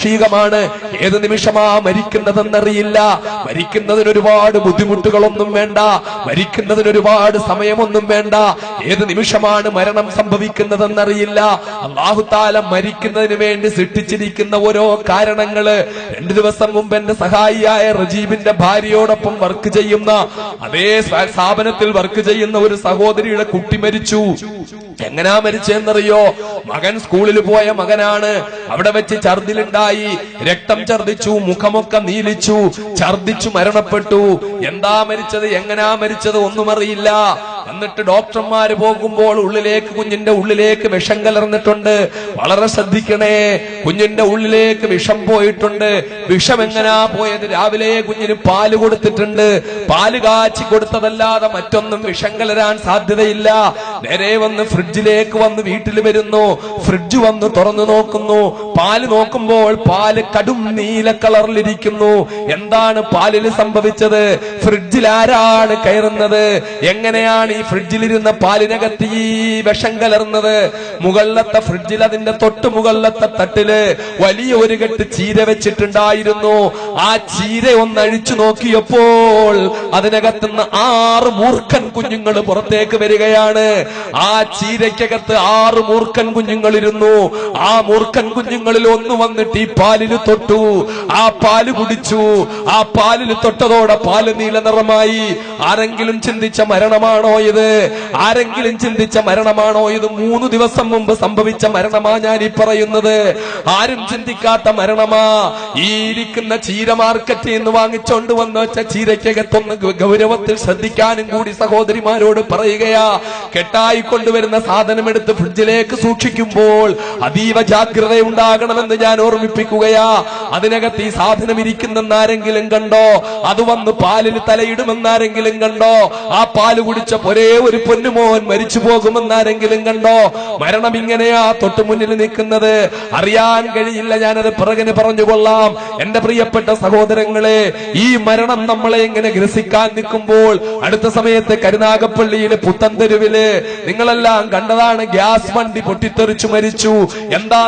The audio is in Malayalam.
ാണ് ഏത് നിമിഷമാ മരിക്കുന്നതെന്നറിയില്ല. മരിക്കുന്നതിന് ഒരുപാട് ബുദ്ധിമുട്ടുകളൊന്നും വേണ്ട, മരിക്കുന്നതിന് ഒരുപാട് സമയമൊന്നും വേണ്ട. ഏത് നിമിഷമാണ് മരണം സംഭവിക്കുന്നതെന്നറിയില്ല. അല്ലാഹു തആല മരിക്കുന്നതിന് വേണ്ടി സൃഷ്ടിച്ചിരിക്കുന്ന ഓരോ കാരണങ്ങള്. 2 ദിവസം മുമ്പ് എന്റെ സഹായിയായ റജീബിന്റെ ഭാര്യയോടൊപ്പം വർക്ക് ചെയ്യുന്ന അതേ സ്ഥാപനത്തിൽ വർക്ക് ചെയ്യുന്ന ഒരു സഹോദരിയുടെ കുട്ടി മരിച്ചു. എങ്ങനാ മരിച്ചെന്നറിയോ? മകൻ സ്കൂളിൽ പോയ മകനാണ്. അവിടെ വെച്ച് ഛർദിലുണ്ടായി, രക്തം ഛർദിച്ചു, മുഖമൊക്കെ നീലിച്ചു, ഛർദിച്ചു മരണപ്പെട്ടു. എന്താ മരിച്ചത്, എങ്ങനാ മരിച്ചത് ഒന്നും അറിയില്ല. എന്നിട്ട് ഡോക്ടർമാര് പോകുമ്പോൾ കുഞ്ഞിന്റെ ഉള്ളിലേക്ക് വിഷം കലർന്നിട്ടുണ്ട്. വളരെ ശ്രദ്ധിക്കണേ, കുഞ്ഞിന്റെ ഉള്ളിലേക്ക് വിഷം പോയിട്ടുണ്ട്. വിഷം എങ്ങനാ പോയത്? രാവിലെ കുഞ്ഞിന് പാല് കൊടുത്തിട്ടുണ്ട്. പാല് കാച്ചി കൊടുത്തതല്ലാതെ മറ്റൊന്നും വിഷം കലരാൻ സാധ്യതയില്ല. നേരെ വന്ന് ഫ്രിഡ്ജിലേക്ക് വന്ന് വീട്ടിൽ വരുന്നു. ഫ്രിഡ്ജ് വന്ന് തുറന്നു നോക്കുന്നു. പാല് നോക്കുമ്പോൾ പാല് കടും നീല കളറിലിരിക്കുന്നു. എന്താണ് പാലിൽ സംഭവിച്ചത്? ഫ്രിഡ്ജിൽ ആരാണ് കയറുന്നത്? എങ്ങനെയാണ് ഈ ഫ്രിഡ്ജിലിരുന്ന പാലിനകത്ത് ഈ വിഷം കലർന്നത്? മുകളിലത്തെ ഫ്രിഡ്ജിൽ അതിന്റെ തൊട്ട് മുകളിലത്തെ തട്ടില് വലിയ ഒരു കെട്ട് ചീര വെച്ചിട്ടുണ്ടായിരുന്നു. ആ ചീര ഒന്ന് അഴിച്ചു നോക്കിയപ്പോൾ അതിനകത്തുനിന്ന് 6 മൂർഖൻ കുഞ്ഞുങ്ങൾ പുറത്തേക്ക് വരികയാണ്. ആ ചീരയ്ക്കകത്ത് 6 മൂർഖൻ കുഞ്ഞുങ്ങളിരുന്നു. ആ മൂർഖൻ കുഞ്ഞുങ്ങളിൽ ഒന്ന് വന്നിട്ട് ഈ പാലിൽ തൊട്ടു. ആ പാല് കുടിച്ചു. ആ പാലിൽ തൊട്ടതോടെ പാല് നീല നിറമായി. ആരെങ്കിലും ചിന്തിച്ച മരണമാണോ ഇത്? ആരെങ്കിലും ചിന്തിച്ച മരണമാണോ ഇത്? 3 ദിവസം മുമ്പ് സംഭവിച്ച മരണമാ ഞാൻ ഈ പറയുന്നത്. ആരും ചിന്തിക്കാത്ത മരണമാ. ഈ ഇരിക്കുന്ന ചീര മാർക്കറ്റിൽ നിന്ന് വാങ്ങിച്ചോണ്ട് വന്ന് വെച്ച ചീരയ്ക്കകത്തൊന്ന് ഗൗരവത്തിൽ ശ്രദ്ധിക്കാനും കൂടി സഹോദരിമാരോട് പറയുകയാ. കെട്ടായി കൊണ്ടുവരുന്ന സാധനം എടുത്ത് ഫ്രിഡ്ജിലേക്ക് സൂക്ഷിക്കുമ്പോൾ അതീവ ജാഗ്രത ഉണ്ടാകണമെന്ന് ഞാൻ ഓർമ്മിപ്പിക്കുകയാ. അതിനകത്ത് ഈ സാധനം ഇരിക്കുന്നെന്നാരെങ്കിലും കണ്ടോ? അത് വന്ന് പാലിൽ തലയിടുമെന്നാരെങ്കിലും കണ്ടോ? ആ പാല് കുടിച്ച ഒരേ ഒരു പൊന്നുമോൻ മരിച്ചു പോകുമെന്നാരെങ്കിലും കണ്ടോ? മരണം ഇങ്ങനെയാ തൊട്ടു മുന്നിൽ നിൽക്കുന്നത്. അറിയാൻ കഴിയില്ല. ഞാനത് പിറകിന് പറഞ്ഞുകൊള്ളാം. എന്റെ പ്രിയപ്പെട്ട സഹോദരങ്ങളെ, ഈ മരണം നമ്മളെ ഇങ്ങനെ ഗ്രസിക്കാൻ നിൽക്കുമ്പോൾ അടുത്ത സമയത്ത് കരുനാഗപ്പള്ളിയിലെ പുത്തൻതെരുവില് നിങ്ങളെല്ലാം കണ്ടതാണ്, ഗ്യാസ് വണ്ടി പൊട്ടിത്തെറിച്ചു മരിച്ചു. എന്താ